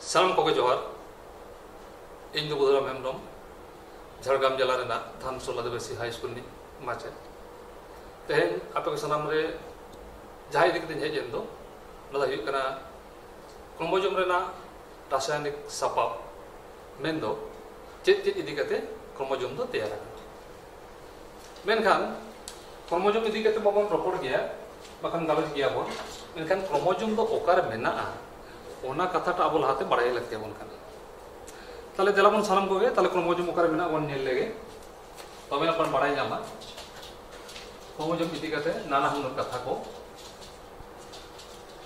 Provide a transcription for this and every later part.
सालाम को जोहार इन दो बुधराम हेमब्रम झारग्राम जिला रेना धानसोला आदिवासी हाई स्कूल नि माचे तेहेन आपे को सानाम रे जहां इदी कते हेज एन दो नदा हुई कना क्रोमोजोम रेना रासायनिक सापाब मेन दो चेत चेत इदी कते क्रोमोजोम दो तैयार मेनखान क्रोमोजोम इदी कते बाबन रपड़ गया बाखान गालज गया बोन मेनखान क्रोमोजोम दो ओकार मेना ओना कथाटा अब लहाते बड़ाई लगते हैं उनका ताले देला बन सालाम को गए ताले क्रोमोजोम ओकार मेना बन नेल लेगे तबे अपन बड़ाई जामा क्रोमोजोम इदी कते नाना हुनर कथा को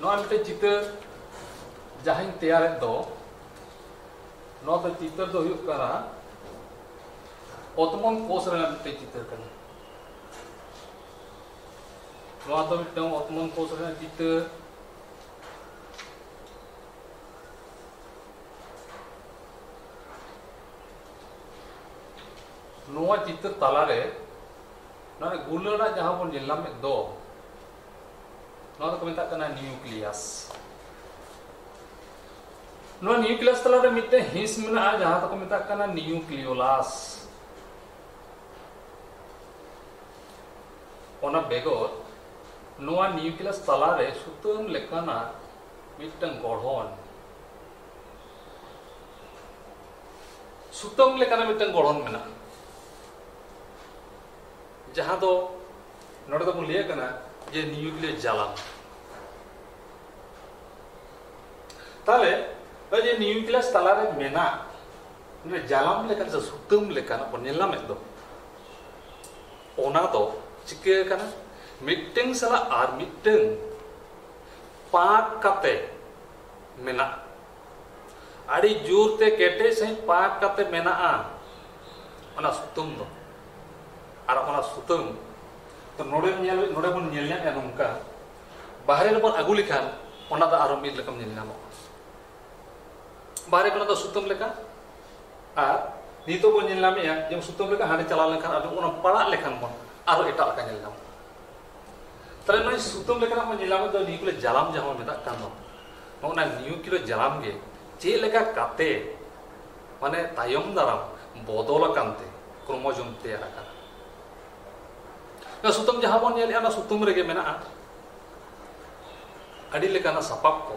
नोआ मिटे चित्र जहां तैयार दो नोआ तो चित्र दो हुयुक करा ओतमन कोष रेना मिटे चित्र कना नोआ तो मिटे ओतमन कोष रेना चित्र नोआ चित्र तालारे ना गुलड़ा जहां बन जिला में दो नोआ तो मेता कना न्यूक्लियस नोआ न्यूक्लियस तालारे मिटे हिंस मेना जहां तो मेता कना न्यूक्लियोलास ओना बेगोर नोआ न्यूक्लियस तालारे सुतम लेकाना मिटन गढ़न सुतम लेकाना मिटन गढ़न मेना जहां तो नोडे तो बन लिया कना ये न्यूक्लियस जालाम ताले ये न्यूक्लियस तालारे मेना ने जालाम लेकन से सुतम लेकन बन नेला में दो ओना तो चिके कना मिटिंग सला आर मिटिंग पाक कते मेना आड़ी जोर ते केटे से पाक कते मेना ओना सुतम दो और अपना सुतम तो नोडे बन नेलना या नोंका बाहरे रे बन आगु लिखान ओना दा आरो मिल लेकम नेलना मो बाहरे कोना दा सुतम लेका आर नितो बन नेलना में जे सुतम लेका हाने चला लेखान आदो ओना पड़ा लेखान बन आरो एटा का नेलना तले नय सुतम लेका बन नेलना दो न्यूक्लियस जालाम जहां मेता कान दो ओना न्यूक्लियस जालाम गे चे लेका काते माने तायम दाराम बदल कानते क्रोमोजोम तैयार का सुतम जहां बन नेल ना सुतम रेगे मेना अड़ी लेकाना सपाप को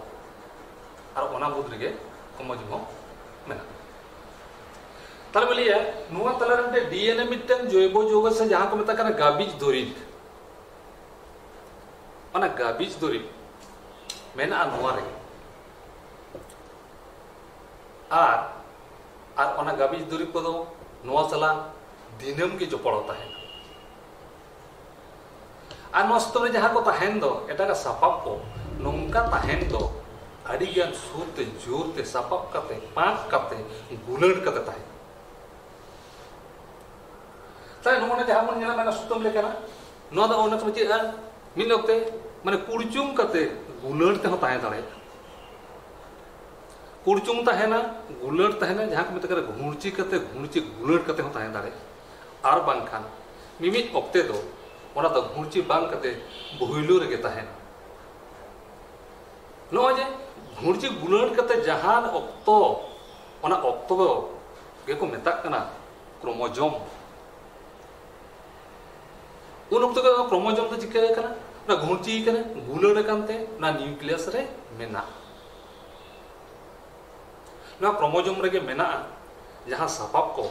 और ओना बुद रेगे क्रोमोजोम मेना ताले बोलिए नुआ तलारे डीएनए मिटन जैव यौग से जहां को मेता कना गाबिज दुरिब ओना गाबिज दुरिब मेना नुआ रेगे आर ओना गाबिज दुरिब को दो नुआ सला दिनम के जोपड़ता है और नोस्तम रे जहां को तहेन दो एटा का सपाप को नोंका तहेन दो अड़ी ज्ञान सूरते जोरते सपाप कते पाक कते गुलड़ कते तहे ताई नोने जहां मन नेला ना सुतम ले कना नो दा ओना समझे मिन ओक्ते माने कुड़चुम कते गुलड़ ते हो ताहे दाड़े कुड़चुम तहेना गुलड़ तहेना जहां को मेता करे घुणची कते घुणची गुलड़ कते हो ताहे दाड़े आर बांखान मिमित ओक्ते दो ओना तो घुणची बांग कते भुइलु रेगे तहेना नो जे घुणची गुलड़ कते जहान ओक्तो ओना ओक्तो गे को मेता कना क्रोमोजोम उन ओक्तो के क्रोमोजोम तो चिके कना ना घुणची कना गुलड़ कानते ना न्यूक्लियस रे मेना ना क्रोमोजोम रेगे मेना जहां सपाप को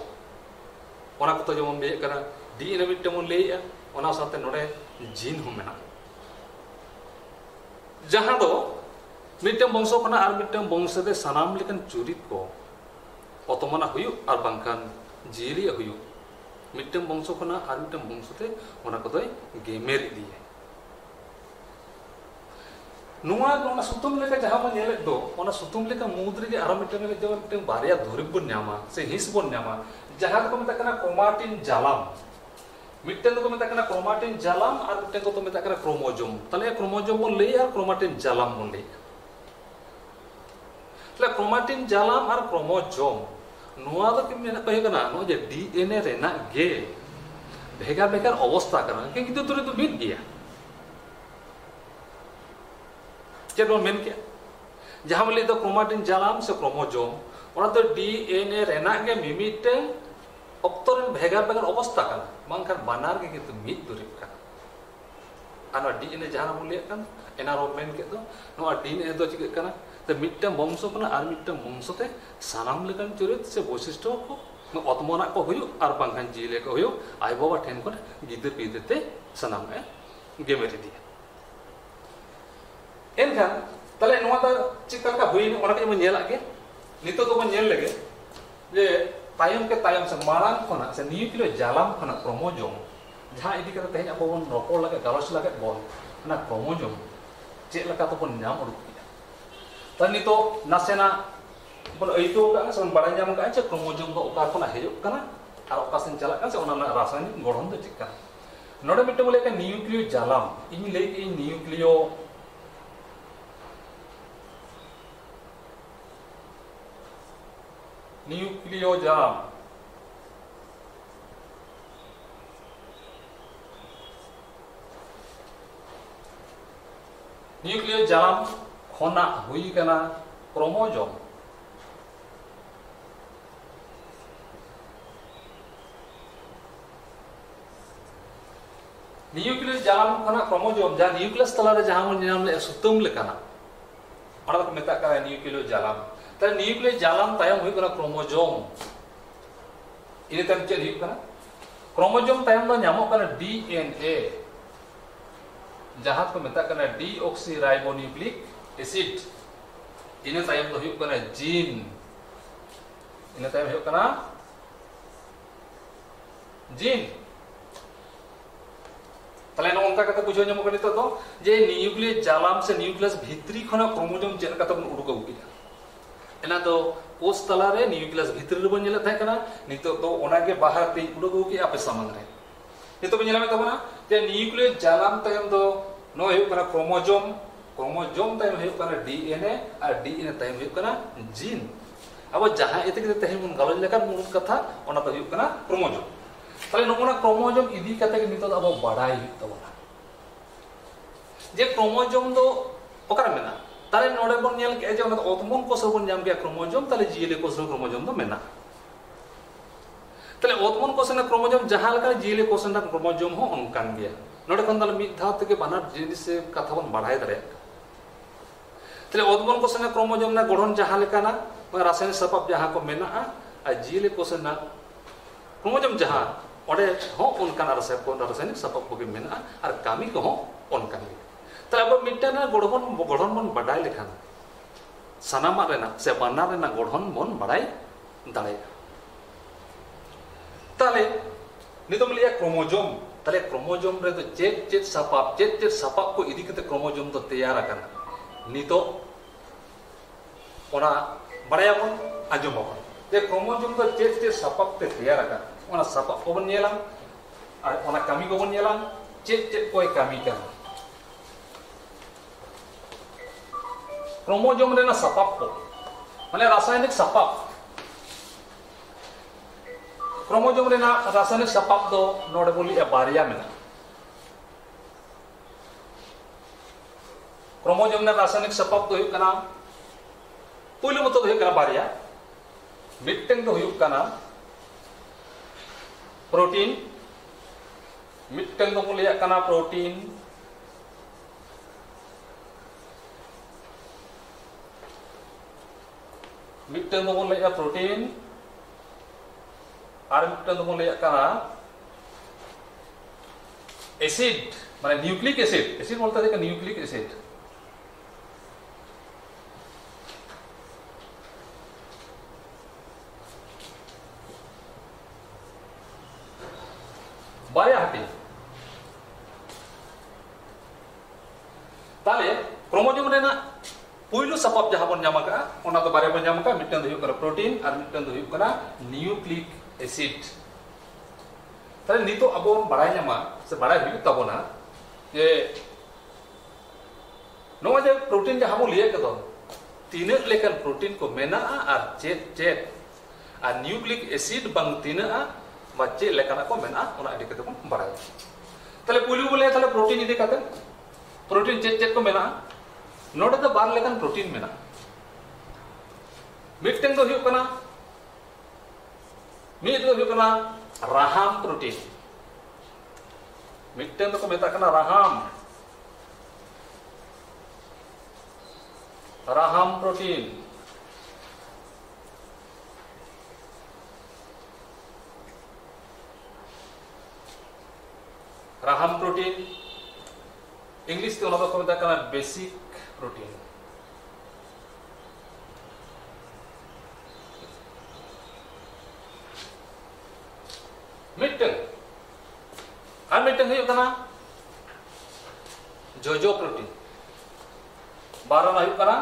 ओना को तो जेमन बे कना डीएनए मिटमन लेया ओना साथे नोडे जीन हो मेना जहां दो मिटम वंश खना आर मिटम वंश दे सनाम लेकन चुरित को ओतमना हुयु आर बांखान जीली हुयु मिटम वंश खना आर मिटम वंश दे ओना को दोय गेमेर दिए नुआ ओना सुतुम लेका जहां मन नेले दो ओना सुतुम लेका मुद्र के आर मिटम जो मिटम बारिया धुरिब बन न्यामा से हिस बन न्यामा जहां को मेता कना क्रोमाटिन जालाम मिट्टन को मेता कना क्रोमाटिन जालाम और मिट्टन को तो मेता कना क्रोमोजोम तले क्रोमोजोम बोल ले और क्रोमाटिन जालाम बोल ले तले क्रोमाटिन जालाम और क्रोमोजोम नुआ दो कि मेना कहे कना नो जे डीएनए रेना गे भेगा भेगार अवस्था कना कि कितु तो मिट गया चलो मेन क्या जहां बोले तो क्रोमाटिन जालाम से क्रोमोजोम ओना तो डीएनए रेना के मिमिटे ऑक्टोरन भेगार भेगार अवस्था काना मांगखान बानार के कितु मिद दुरिब काना आना डीएनए जहां बोले कान एनवायरनमेंट के तो नो डीएनए दो चिक काना तो मिट्टे वंशो काना आर मिट्टे वंशो ते सानाम लेकान चरित से वैशिष्ट्य को अतमना को हुयो आर बांगखान जिले को हुयो आय बाबा ठेन को गिदर पिदते सानाम ए गेमेरि दिया एनखान तले नोआ ता चिकल का हुई ओना के मन नेला के नितो तो मन नेल लगे जे तायम के तायम से मारांग खना से न्यूक्लियर जालाम खना क्रोमोजोम जहां इदी करते तेज अब बन रोपड़ लगे गालस लगे बन ना क्रोमोजोम चे लका तो बन नाम उडुक किया त नितो नासेना बन अइतो का से बन नाम का चे क्रोमोजोम दो ओका खना हेजो कना आर ओका सेन चला का से ओना रासायनिक गठन दो चिका नोडे मिटे बोले के न्यूक्लियर जालाम इन ले के न्यूक्लियर न्यूक्लियोजाम न्यूक्लियोजाम खोना हुई कना क्रोमोजोम न्यूक्लियोजाम खोना क्रोमोजोम जहां न्यूक्लियस तलारे जहां मन नाम ले सुतुम लेकाना ओना को मेता का न्यूक्लियोजाम तर न्यूक्लियर जालाम तायम हुई कना क्रोमोजोम इने तम चेद हुई कना क्रोमोजोम तायम दो न्यामो कना डीएनए जहां को मेता कना डीऑक्सीराइबोन्यूक्लिक एसिड इने तायम दो हुई कना जीन इने तायम हुई कना जीन तले नो उनका कथा बुझो ᱧᱟᱢᱚᱜ ᱠᱟᱱᱟ ᱛᱚ जे न्यूक्लियर जालाम से न्यूक्लियस भित्री खना क्रोमोजोम चेद कथा बन उडुक अगुकिया एना तो कोष तलारे न्यूक्लियस भितर रे बन नेला थाय कना नितो तो ओना के बाहर ते उडुक अगुकिया आपे सामान रे नितो बन नेला में तबना जे न्यूक्लियर जालाम तायम दो नो हेउ कना क्रोमोजोम क्रोमोजोम तायम हेउ कना डीएनए और डीएनए तायम हेउ कना जीन अब जहां एते के तहे बन गलज लेका मूल कथा ओना तो हेउ कना क्रोमोजोम तले नोना क्रोमोजोम इदी कते के नितो अब बाडाय हित तबना जे क्रोमोजोम दो ओकरा मेना ताले नोडे बन नेल के जे ओना ओतमन कोष बन नाम के क्रोमोजोम ताले जीएल कोष क्रोमोजोम दो मेना ताले ओतमन कोष ना क्रोमोजोम जहां लका जीएल कोष ना क्रोमोजोम हो अनकान गया नोडे खन ताले मिद धाव तके बानार जिनिस से कथा बन बाडाय दरे ताले ओतमन कोष ना क्रोमोजोम ना गठन जहां लका ना रासायनिक सपाप जहां को मेना आ जीएल कोष ना क्रोमोजोम जहां ओडे हो उनकान रासायनिक सपाप को मेना और कामी को हो उनकान ताले अब मिटना गठन बन बाडाय लेखान सानामा रेना से बाना रेना गठन बन बाडाय दाड़े ताले नितम लिया क्रोमोजोम ताले क्रोमोजोम रे तो चेत सपाप को इदी कते क्रोमोजोम तो तैयार आकना नितो ओना बाडायाबन आजमबन जे क्रोमोजोम तो चेत सपाप ते तैयार आकना ओना सपाप को बन नेला और ओना कामी को बन नेला चेत कोई कामी का क्रोमोजोम रेना सपाप को माने रासायनिक सपाप क्रोमोजोम रेना रासायनिक सपाप दो नोडे बोली बारिया मेना क्रोमोजोम ने रासायनिक सपाप दो हुई कना पुइलो मतो दो हुई कना बारिया मिट्टेंग दो हुई कना प्रोटीन मिट्टेंग दो बोली कना प्रोटीन मिट्टन दो बोन लेया प्रोटीन और मिट्टन दो बोन लेया कना एसिड माने न्यूक्लिक एसिड बोलते हैं न्यूक्लिक एसिड बाया हटी ताले क्रोमोजोम रेना पुइलु सपाप जहां बन नामा का ओना तो बारे बन नामा का मिटन दो हुई कना प्रोटीन और मिटन दो हुई कना न्यूक्लिक एसिड ताले नितो अब बड़ाय नामा से बड़ाय हुई तबोना जे नो जे प्रोटीन जहां बन लिए कदो तीन लेकन प्रोटीन को मेना और चेत और न्यूक्लिक एसिड बंग तीन बच्चे लेकन को मेना ओना इदी कते बन बड़ाय ताले पुइलु बोले ताले प्रोटीन इदी कते प्रोटीन चेत को मेना नोडे तो बार लेकन प्रोटीन मेना मिट्टन दो हुयुग कना मिट दो हुयुग कना राहाम प्रोटीन मिट्टन दो को मेता कना राहाम प्रोटीन राहाम प्रोटीन इंग्लिश ते ओना दो को मेता कना बेसिक प्रोटीन मिट्टन और मिट्टन हुयुग कना जोजो प्रोटीन बारो ना हुयुग कना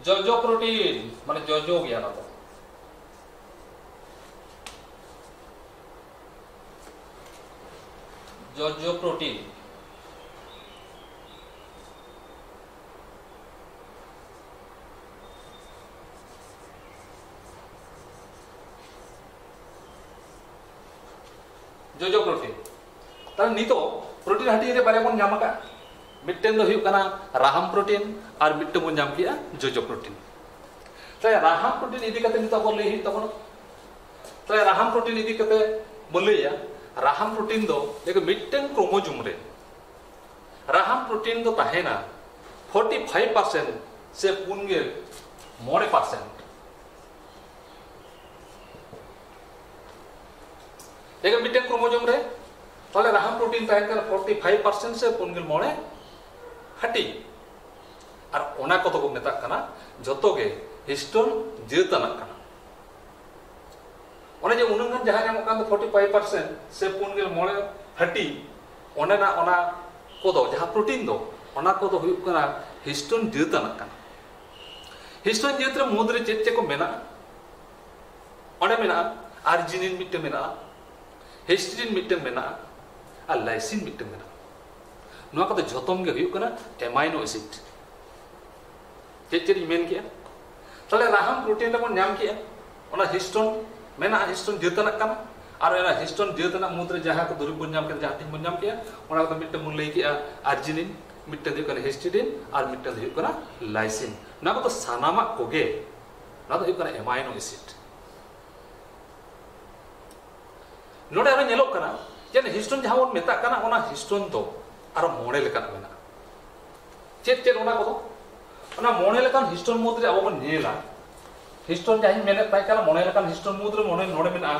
जोजो प्रोटीन माने जोजो गया ना तो जोजो प्रोटीन जोजो प्रोटीन तार नितो प्रोटीन हटी रे बारे बन नाम का मिट्टन दो हुयुग कना राहाम प्रोटीन और मिट्टन बन नाम किया जोजो प्रोटीन ताय राहाम प्रोटीन इदी कते नितो बोल लई तबन ताय राहाम प्रोटीन इदी कते बोलैया राहाम प्रोटीन दो एक मिट्टन क्रोमोसोम रे राहाम प्रोटीन दो ताहेना 45% से 9% एक मिट्टन क्रोमोसोम रे ताले राहाम प्रोटीन ताहेन कर 45% से 9 हटी और ओना को तो को मेता कना जतो गे हिस्टोन जेतना कना ओने जे उनंगन जहां नाम कान 45% से 9 हटी ओने ना ओना को दो जहां प्रोटीन दो ओना को दो हुयुग कना हिस्टोन जेतना कना हिस्टोन जेत्र मुद्रे चेत चे को मेना ओने मेना आर्जिनिन मिट्टे मेना हिस्टिडिन मिट्टे मेना और लाइसिन मिट्टे मेना नोआ को जतम गे हुयुग कना एमाइनो एसिड चेत चेत मेन किया ताले राहाम प्रोटीन बन नाम किया ओना हिस्टोन मेना हिस्टोन जेतना कना और एना हिस्टोन जेतना मुद्रे जहां को दुरुब बन नाम के जहां बन नाम किया ओना को मिट्टे मुन लई किया आर्जिनिन मिट्टे हुयुग कना हिस्टिडिन और मिट्टे हुयुग कना लाइसिन ना को सानामा कोगे ना तो हुयुग कना एमाइनो एसिड नोडे आरो नेलोग कना जे हिस्टोन जहां बन मेता कना ओना हिस्टोन दो आरो मोड़े लेकान मेना चेत चेत ओना को ओना मोड़े लेकान हिस्टोन मुद्रे अब बन नेला हिस्टोन जहां मेने ताई कना मोड़े लेकान हिस्टोन मुद्रे मोड़े नोडे मेना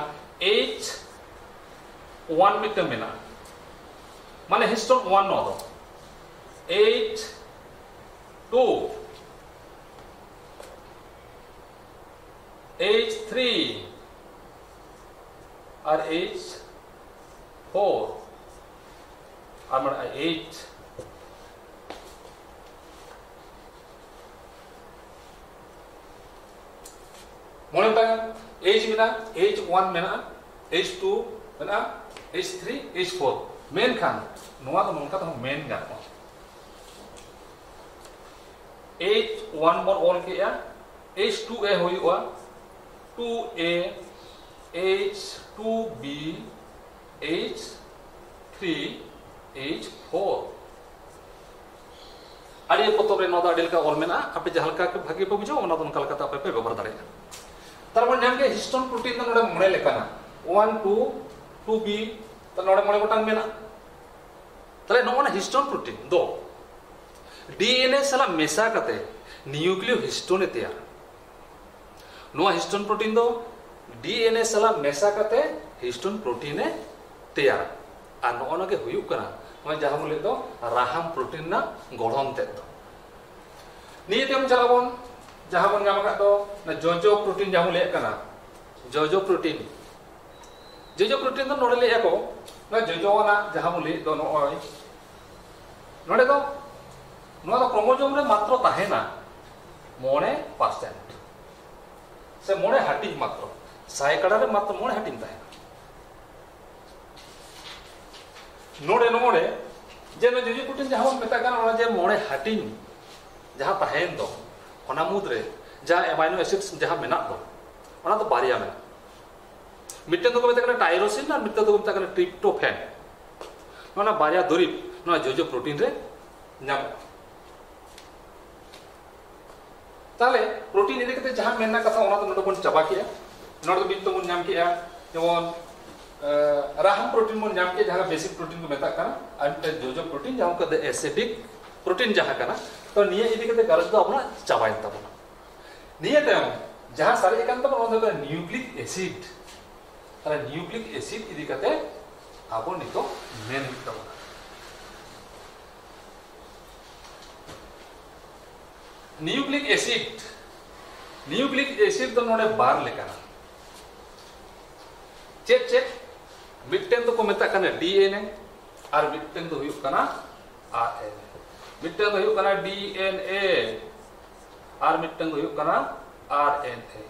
H1 मिट्टे मेना माने हिस्टोन 1 नो दो H2 H3 और H4 और 8 मोने तांग H मेना H1 मेना H2 मेना H3 H4 मेन खान नोआ तो नोंका तो मेन गानो H1 बोल ऑल के या H2A होयुआ 2A H2B H3 H4 आड़ी पतो रे नोदा आड़ी का ऑल मेना आपे जहलका के भागी पे बुझो ओना तो नकल का आपे पे व्यवहार दाड़े तारपन नाम के हिस्टोन प्रोटीन तो नोडे मोड़े लेकाना 1 2 2B तो नोडे मोड़े गोटांग मेना तले नोना हिस्टोन प्रोटीन दो डीएनए सला मेसा कते न्यूक्लियो हिस्टोन तैयार नोआ हिस्टोन प्रोटीन दो डीएनए सला मेसा कते हिस्टोन प्रोटीन तैयार आ नोना के हुयुग कना नोय जहां बोले दो राहाम प्रोटीन ना गठन ते दो नीतेम चलाबोन जहां बन नाम का दो ना जोजो प्रोटीन जहां ले कना जोजो प्रोटीन तो नोडे ले को ना जोजो ना जहां बोले दो नोय नोडे दो नोआ तो क्रोमोसोम रे मात्र ताहेना 9% से 9 हाटी मात्र सायकड़ा रे मात्र 9 हाटी ताहेना नोडे नोडे जे न जोजो प्रोटीन जहां मेता काना ओना जे 9 हाटी जहां ताहेन दो ओना मुद्रे जहां एमाइनो एसिड्स जहां मेना दो ओना तो बारिया मेना मिट्टे तो को मेता काना टायरोसिन और मिट्टे तो को मेता काना ट्रिप्टोफैन ओना बारिया दुरिब नोआ जोजो प्रोटीन रे नाम ताले प्रोटीन इदी कते जहां मेना कथा ओना तो नोडे बन चाबा किया नोडे तो बिन तो बन नाम किया जेमन राहम प्रोटीन बन नाम किया जहां बेसिक प्रोटीन को मेता कना और जोजो प्रोटीन जहां को एसिडिक प्रोटीन जहां कना तो निये इदी कते गलत दो अपना चाबाइन तबना निये तम जहां सारे एकांत तबन ओना तो न्यूक्लिक एसिड अरे न्यूक्लिक एसिड इदी कते आबो नितो मेन हित तबना न्यूक्लिक एसिड तो नोडे बार लेकाना चेक चेक मिट्टेन तो को मेता कना डीएनए और मिट्टेन तो हुयुक कना आरएनए मिट्टेन तो हुयुक कना डीएनए और मिट्टेन तो हुयुक कना आरएनए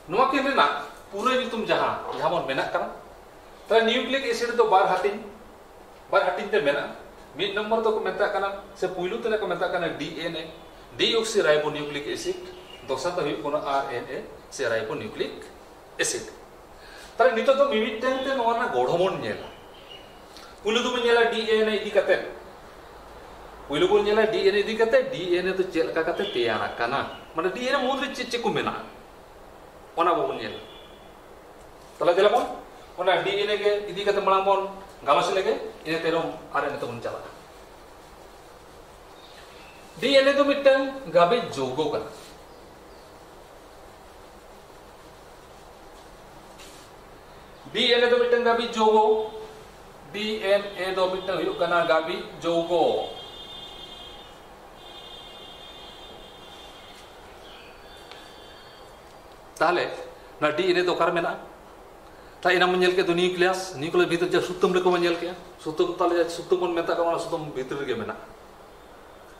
नोआ के मेना पूरे तुम जहां जहां मन मेना कना तो न्यूक्लिक एसिड तो बार हाटिन ते मेना मिड नंबर तो को मेता कना से पुइलु तने को मेता कना डीएनए डीऑक्सीराइबोन्यूक्लिक एसिड दोसा तो हुयुक कना आरएनए से राइबोन्यूक्लिक एसिड ताले नितो तो मिमिटेन ते नोना गढ़मन नेला पुइलु तो नेला डीएनए इदी कते पुइलु को नेला डीएनए इदी कते डीएनए तो चेल का कते तैयार कना माने डीएनए मुद्रे चे को मेना ओना बो नेला तला देलाबन ओना डीएनए के इदी कते मलामन गालस लेगे इने तेरम आरएनए तो बन चला डीएनए तो मिटन गाबे जोगो कना डीएनए तो मिटन गाबी जोगो डीएनए तो मिटन हुयुक कना गाबी जोगो ताले ना डीएनए तो कार मेना ता इना मन के न्यूक्लियस भीतर जो सुतम रे को मन के सुतम ताले सुतम मन मेता का सुतम भीतर के मेना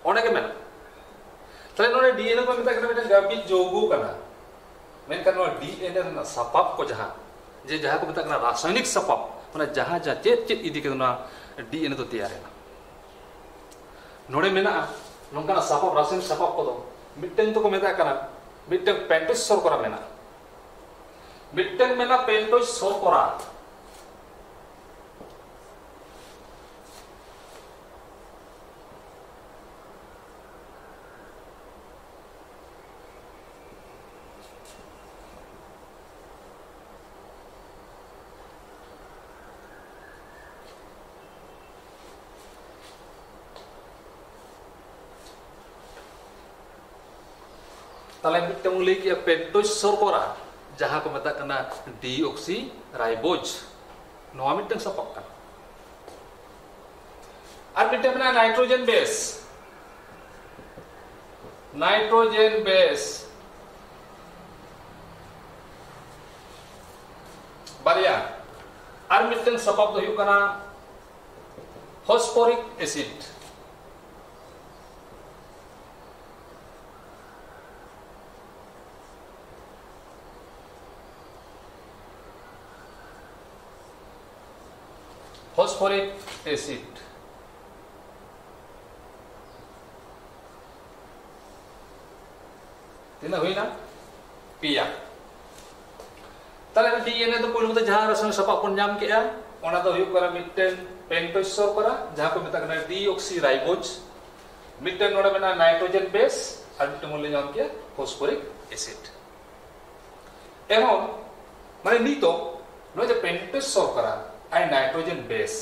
ओने के मेना ताले नोने डीएनए को मेता के मिटन गाबी जोगो कना मेन करनो डीएनए ना सपाप को जहां जे जहां को मेता कना रासायनिक सपाप माने जहां जा चेत इदी के ना डीएनए तो तैयार है नोडे मेना नोंका सपाप रासायनिक सपाप को दो मिटन तो को मेता कना मिटन पेंटोस सर करा मेना मिटन मेना पेंटोस सर करा ताले मिटन ले कि पेंटोस सर करा जहां को मेता कना डीऑक्सी राइबोज नोआ मिटन सपाप कना और मिटन मेना नाइट्रोजन बेस बारिया और मिटन सपाप तो हुयुक कना फॉस्फोरिक एसिड फॉस्फोरिक एसिड तीना हुई ना पिया ताले डीएनए तो पुइलु तो जहां रासायनिक सपाप कोन नाम केया ओना तो हुयुक करा मिटन पेंटोस सर करा जहां को मेता कना डीऑक्सीराइबोज मिटन नोडा मेना नाइट्रोजन बेस और मिटन मोले नाम केया फॉस्फोरिक एसिड एवं माने नीतो नो जे पेंटोस सर करा आई नाइट्रोजन बेस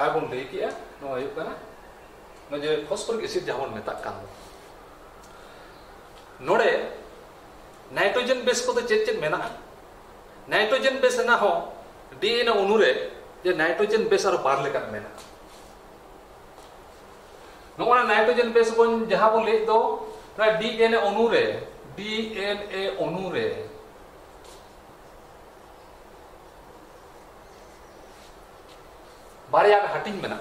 आबन ले किया नो हुयुक कना नो जे फॉस्फोरिक एसिड जहां मेता कान नोडे नाइट्रोजन बेस को तो चेक मेना नाइट्रोजन बेस ना हो डीएनए अनुरे जे नाइट्रोजन बेस और बार लेकर मेना नोना नाइट्रोजन बेस बन जहां बन ले दो ना डीएनए अनुरे बारिया हाटिंग मेना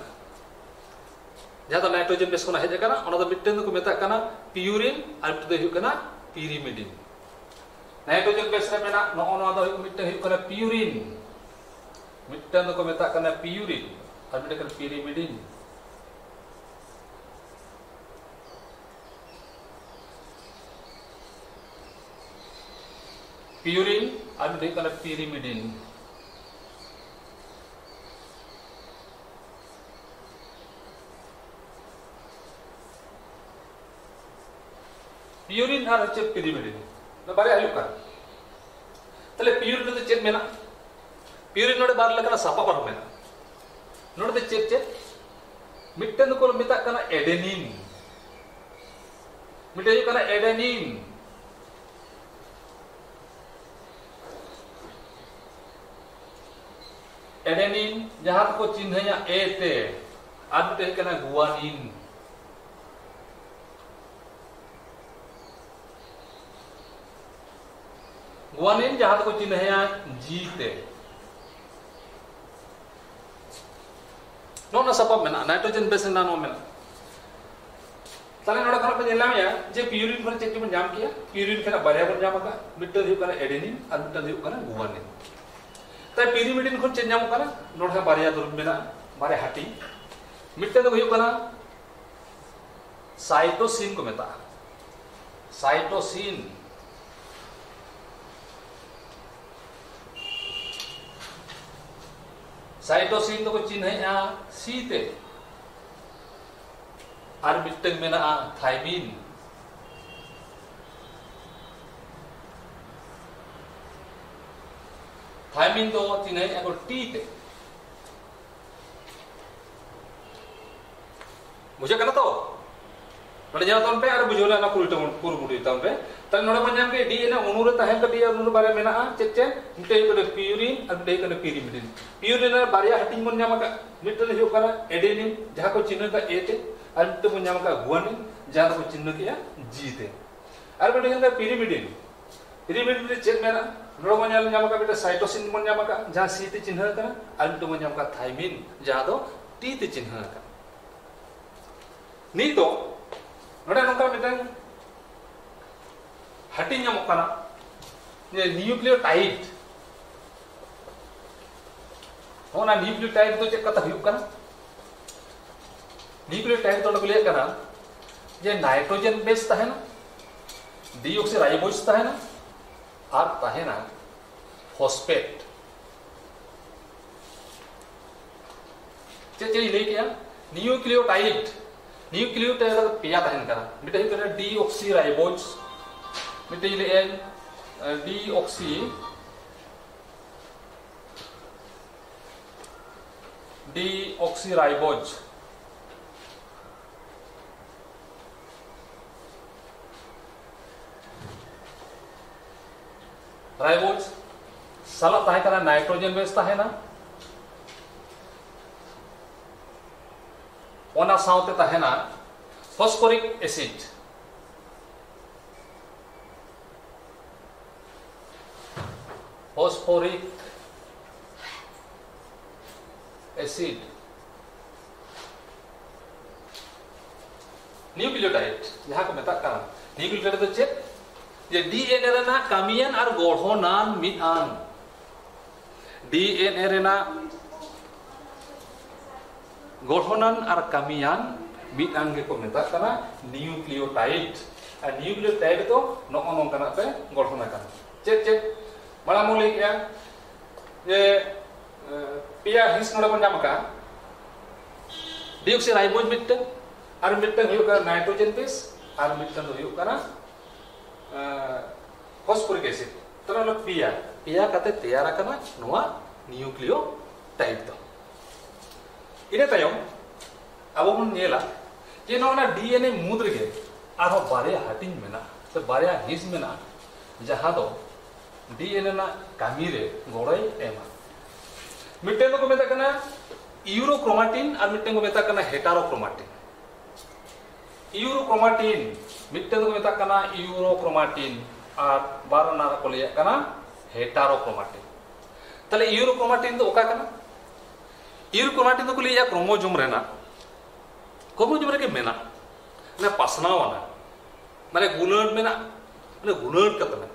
जहां तो नाइट्रोजन बेस को हेज कना ओना तो मिटन को मेता कना प्यूरिन और मिटन हुयुक कना पिरिमिडिन नाइट्रोजन बेस रे मेना नो तो मिटन हुयुक कना प्यूरिन मिटन को मेता कना प्यूरिन और मिटन कना पिरिमिडिन प्यूरिन और मिटन कना पिरिमिडिन पियूरिन और चे पिरिमिडिन ना बारे आयु का तले पियूरिन तो चेक मेना पियूरिन नोडे बार लकना सापा पर मेना नोडे तो चेक मिट्टन को मिता कना एडेनिन मिटे जो कना एडेनिन एडेनिन जहां को चिन्ह या ए ते आज मिटे कना गुआनिन गुआनिन जहां को चिन्ह या जी ते नोना सपा मेना नाइट्रोजन बेस ना नो मेना ताले नोडा खरा पे जेलाम या जे पियूरिन पर चेक में जाम किया पियूरिन खेना बारे बन जाम का मिट्टन दियो कना एडेनिन और मिट्टन दियो कना गुआनिन ताई पिरिमिडिन खन चेक जाम कना नोडा बारे दुरुम मेना बारे हाटी मिट्टन दो कना साइटोसिन को मेता साइटोसिन साइटोसिन तो को चिन्ह है सी ते और मिट्टन में ना थाइमिन थाइमिन तो चिन्ह है को टी ते मुझे कहना तो नोडे जाना तोन पे और बुझोला ना कुल मुड़ी तोन पे तले नोडे मन जाम के डी ना उनुरे ताहेन का डी उनुरे बारे मेना चेक मिटे को पियूरिन और मिटे को पिरिमिडिन पियूरिन बारिया हटिंग मन जाम का मिटे हो कना एडेनिन जहां को चिन्ह का ए ते और मिटे मन जाम का गुआनिन जहां को चिन्ह के जी ते और मिटे का पिरिमिडिन पिरिमिडिन चेक मेना नोडे मन जाम का मिटे साइटोसिन मन जाम का जहां सी ते चिन्ह का और मिटे मन जाम का थाइमिन जहां दो टी ते चिन्ह का नी तो नोडे नोका मिटे हटिंग जामो कना ये न्यूक्लियोटाइड होना न्यूक्लियोटाइड तो चेक कथा हुयुक कना न्यूक्लियोटाइड तो लगले कना जे नाइट्रोजन बेस तहेना डीऑक्सीराइबोज तहेना और तहेना फॉस्फेट चे ले किया न्यूक्लियोटाइड पेया तहेन कना मिटे कना डीऑक्सीराइबोज मिटे ले डीऑक्सीराइबोज राइबोज साला ताहे कना नाइट्रोजन बेस ताहे ना ओना साउते ताहे ना phosphoric acid phosphoric acid nucleotide जहां को मेता कना न्यूक्लियोटाइड तो चेक ये डीएनए रेना कामियान और गढ़ोनान मिआन डीएनए रेना गढ़ोनान और कामियान मिआन के को मेता कना न्यूक्लियोटाइड और न्यूक्लियोटाइड तो नो नोंकना पे गढ़ोना कना चेक बड़ा मूल्य क्या ये पिया हिंस नोडे बन जाम का डीऑक्सीराइबोज मिट्टन और मिट्टन हुयो का नाइट्रोजन बेस और मिट्टन हुयो का फॉस्फोरिक एसिड तो नो पिया कते तैयार करना नोआ न्यूक्लियोटाइड तो इने तायम अब बन नेला जे नोना डीएनए मुद रे आरो बारे हटिंग मेना तो बारे हिंस मेना जहां दो डीएनए ना कामी रे गोड़ाई एमा मिट्टन को मेता कना यूरोक्रोमाटिन और मिट्टन को मेता कना हेटेरोक्रोमाटिन यूरोक्रोमाटिन मिट्टन को मेता कना यूरोक्रोमाटिन और बारना को लिया कना हेटेरोक्रोमाटिन तले यूरोक्रोमाटिन तो ओका कना यूरोक्रोमाटिन तो को लिया क्रोमोसोम रेना क्रोमोसोम रे के मेना ने पासनावाना माने गुणन मेना माने गुणन कतना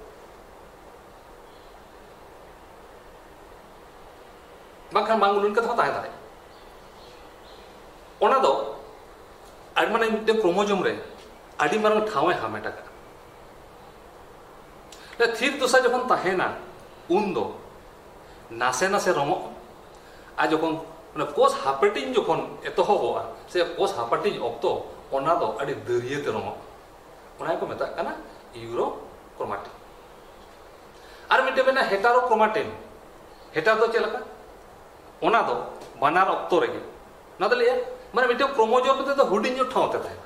बांखान मांगुलन कथा ताहे दारे ओना दो आदि माने मिटे क्रोमोसोम रे आदि मारन ठावे हामेटा का ले थीर दोसा जखन ताहेना उन दो नासे नासे रमो आ जखन माने कोस हापेटिंग जखन एतो होबोआ से कोस हापेटिंग ऑक्तो ओना दो आदि दरिये ते रमो उन्हें को मेता कना यूरोक्रोमाटिन और मिटे मेना हेटारोक्रोमाटिन हेटार तो चलका ओना दो बनार ऑक्तो रेगे ना तो लिया माने मिटे क्रोमोजोम ते तो हुडिंजो ठावते ताहे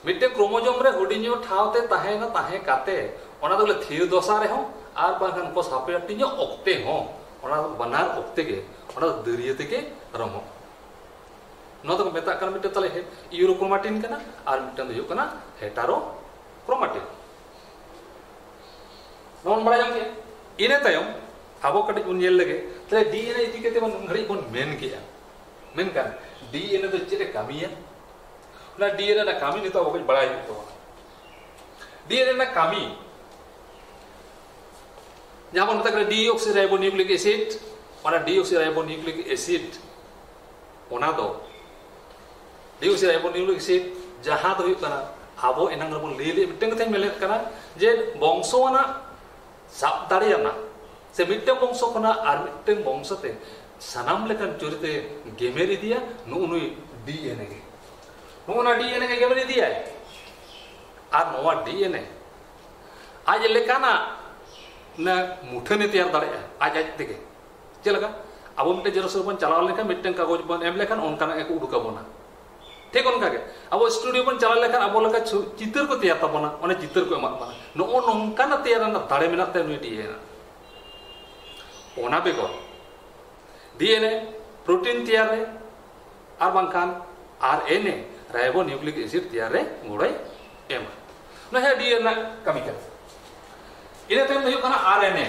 मिटे क्रोमोजोम रे हुडिंजो ठावते ताहे ना ताहे काते ओना तो ले थीर दोसा रे हो आर बाखान को सापेटिनो ऑक्ते हो ओना बनार ऑक्ते के ओना दरिये ते के रमो ना तो मेता कना मिटे तले यूरोक्रोमाटिन कना और मिटे दो कना हेटारोक्रोमाटिन नोन बड़ा जम के इने तयम आबो कटी उन येल लगे तले डीएनए इति केते बन घड़ी बन मेन किया मेन का डीएनए तो चेते कामिया ना डीएनए ना कामी नितो कुछ बड़ा ही तो डीएनए ना कामी जहां पर मतलब डीऑक्सीराइबोन्यूक्लिक एसिड और डीऑक्सीराइबोन्यूक्लिक एसिड ओना दो डीऑक्सीराइबोन्यूक्लिक एसिड जहां तो कना आबो एनांग रबो लेले मिटंग थे मेले कना जे वंशोना साब दाड़ियाना से मिट्टे वंशो खना आर मिट्टे वंशते सनाम लेकन चुरते गेमेरी दिया नुनुई डीएनए के नुना डीएनए के गेमेरी दिया आर नोवा डीएनए आज लेकाना न मुठने तैयार दाड़े आज आज तेगे चलका अब मिट्टे जेरोस बन चलाव लेखा मिट्टे कागज बन एम लेखन ओनकाना एक उडुका बना ठीक उनका के अब स्टूडियो बन चला लेखन अब लका चित्र को तैयार तबना ओने चित्र को एमा बना नो नोंकाना तैयार ना दाड़े मेना ते नुई डीएनए ओना बेगो डीएनए प्रोटीन तैयार रे आर बांखान आरएनए राइबोन्यूक्लिक एसिड तैयार रे गुड़ाई एम ना है डीएनए कमी कर इने तम हुई कना आरएनए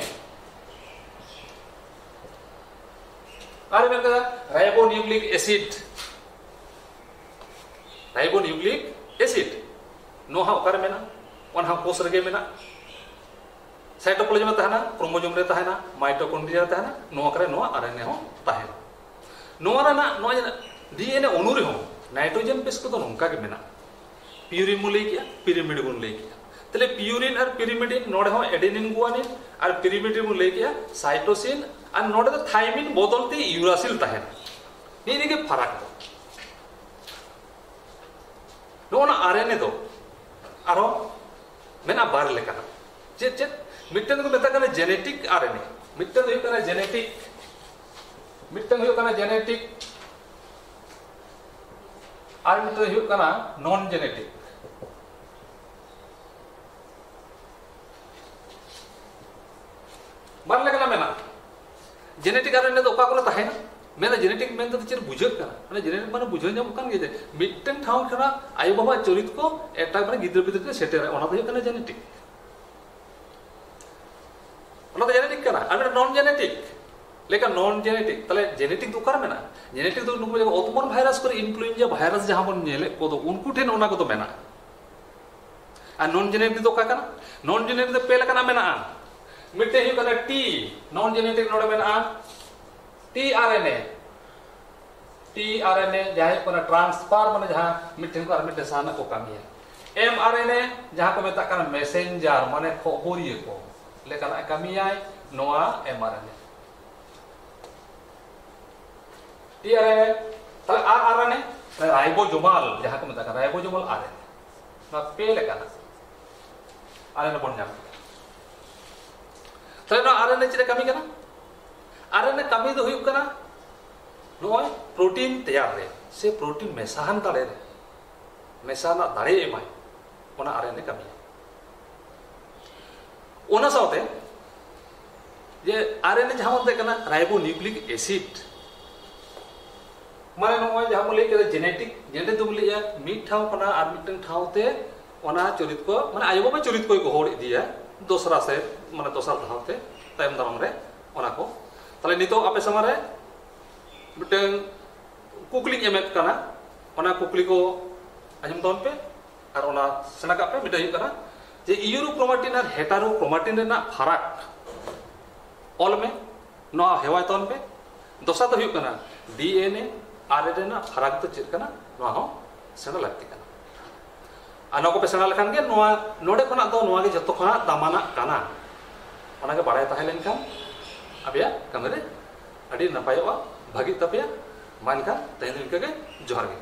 का राइबोन्यूक्लिक एसिड नो हा ओकर मेना ओन हा कोष रगे मेना साइटोप्लाज्म में तहना क्रोमोजोम रे तहना माइटोकॉन्ड्रिया रे तहना नो करे नो आरएनए हो तहना नो रना नो डीएनए अणु रे हो नाइट्रोजन बेस को तो नोंका के मेना प्यूरिन मु लई किया पिरिमिड गुण लई किया तले प्यूरिन और पिरिमिडिन नोडे हो एडेनिन गुआनिन और पिरिमिडिन मु लई किया साइटोसिन और नोडे तो थाइमिन बदलते यूरासिल तहना नी के फरक नो ना आरएनए तो आरो मेना बार लेका चेत चेत मिट्टन को मेता कना जेनेटिक आरएनए मिट्टन हुई कना जेनेटिक और मिट्टन हुई कना नॉन जेनेटिक बार लेकना मेना जेनेटिक आरएनए तो ओका कोला ताहेना मेना जेनेटिक मेन तो चेर बुझक कना माने जेनेटिक माने बुझो जाम कान गे मिट्टन ठाव खना आयु बाबा चरित को एटा माने गिद्र पिद्र सेटेर ओना तो कना जेनेटिक ओना तो जेनेटिक कना और नॉन जेनेटिक लेकिन नॉन जेनेटिक तले जेनेटिक तो कर मेना जेनेटिक तो नुको ओतमन भाइरस को इन्फ्लुएंजा भाइरस जहां बन नेले को तो उनको ठेन ओना को तो मेना और नॉन जेनेटिक तो का कना नॉन जेनेटिक तो पेला कना मेना मिटे ही कना टी नॉन जेनेटिक नोडे मेना टीआरएनए जहां को ट्रांसफर माने जहां मिटे को मिटे साना को कमी है एमआरएनए जहां को मेता कना मैसेंजर माने खबरिए को लेकिन कमी आए नोआ एमआरएनए टीआरएनए तले आरएनए राइबोसोमल जहां को मेता राइबोसोमल आरएनए ना पे लेकाना आरएनए बन जाम तले ना आरएनए चिरे कमी कना आरएनए कमी दो हुई कना नोय प्रोटीन तैयार रे से प्रोटीन मेसाहन दाड़े रे मेसाना दाड़े एमाय ओना आरएनए कमी ओना साथे जे आरएनए जहां मते कना राइबोन्यूक्लिक एसिड माने नोय जहां बोले के जेनेटिक तो बोले मिट ठाव कना आर मिटन ठावते ओना चरित को माने आयो बाबा चरित को होड़ इदिया दोसरा से माने दोसरा धावते तायम दाम रे ओना को तले नितो आपे समारे मिटन कुकली एमेत कना ओना कुकली को आजम दोन पे और ओना सेना का पे मिटे कना जे यूरोक्रोमाटिन और हेटारोक्रोमाटिन रेना फरक ऑल में नो हेवा तोन पे दोसा तो हुई कना डीएनए आरएनए रेना फरक तो चेक कना नो हो सेना लगती कना आनो को पे सेना लखान के नो नोडे खना तो नो के जतो खना दामाना कना ओना के बाड़ाय ताहे लेनखान अबिया कमरे अडी नपायोआ भागी तपिया मानका तैन के जोहार गे।